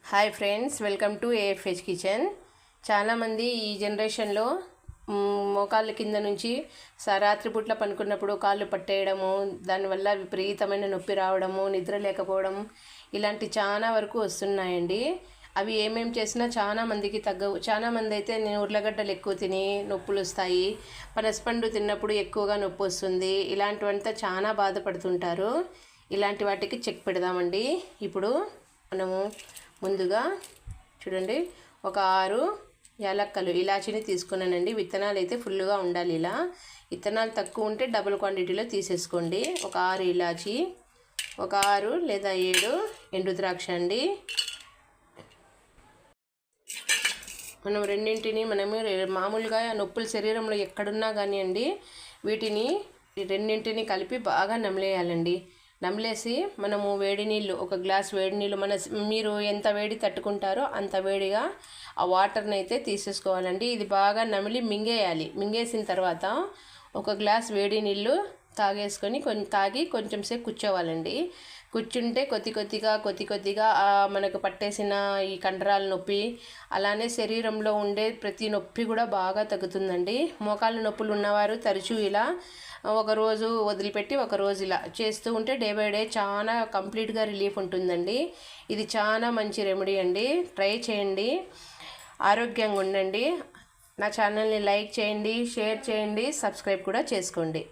Hi friends, welcome to AFH kitchen. చాలామంది ఈ జనరేషన్లో మోకాళ్ళ కింద నుంచి రాత్రిపూట్ల పనుకున్నప్పుడు కాళ్ళు పట్టేయడము, దానివల్ల విపరీతమైన నొప్పి రావడము, నిద్ర లేకపోవడం ఇలాంటి చాలా వరకు వస్తున్నాయండి. అవి ఏమేమి చేసినా చాలా మందికి తగ్గవు. చాలామంది అయితే నేను ఉర్లగడ్డలు ఎక్కువ తిని నొప్పులు వస్తాయి, పనసపండు తిన్నప్పుడు ఎక్కువగా నొప్పి వస్తుంది, ఇలాంటివంతా చాలా బాధపడుతుంటారు. ఇలాంటి వాటికి చెక్ పెడదామండి. ఇప్పుడు మనము ముందుగా చూడండి, ఒక 6 యాలక్కలు ఇలాచీని తీసుకున్నానండి. విత్తనాలు అయితే ఫుల్గా ఉండాలి. ఇలా విత్తనాలు తక్కువ ఉంటే డబుల్ క్వాంటిటీలో తీసేసుకోండి. ఒక 6 ఇలాచీ, ఒక 6 లేదా 7 ఎండు ద్రాక్ష అండి. మనం రెండింటిని మామూలుగా నొప్పులు శరీరంలో ఎక్కడున్నా కానివ్వండి, వీటిని రెండింటిని కలిపి బాగా నమిలేయాలండి. నమిలేసి మనము వేడి నీళ్ళు, ఒక గ్లాస్ వేడి నీళ్ళు, మీరు ఎంత వేడి తట్టుకుంటారో అంత వేడిగా ఆ వాటర్ని అయితే తీసేసుకోవాలండి. ఇది బాగా నమిలి మింగేయాలి. మింగేసిన తర్వాత ఒక గ్లాస్ వేడి నీళ్ళు తాగేసుకొని తాగి కొంచెం సేపు కూర్చోవాలండి. కూర్చుంటే కొద్ది కొద్దిగా మనకు పట్టేసిన ఈ కండరాల నొప్పి, అలానే శరీరంలో ఉండే ప్రతి నొప్పి కూడా బాగా తగ్గుతుందండి. మోకాళ్ళ నొప్పులు ఉన్నవారు తరచూ ఇలా ఒకరోజు వదిలిపెట్టి ఒకరోజు ఇలా చేస్తూ ఉంటే డే బై డే చాలా కంప్లీట్గా రిలీఫ్ ఉంటుందండి. ఇది చాలా మంచి రెమెడీ అండి. ట్రై చేయండి, ఆరోగ్యంగా ఉండండి. నా ఛానల్ని లైక్ చేయండి, షేర్ చేయండి, సబ్స్క్రైబ్ కూడా చేసుకోండి.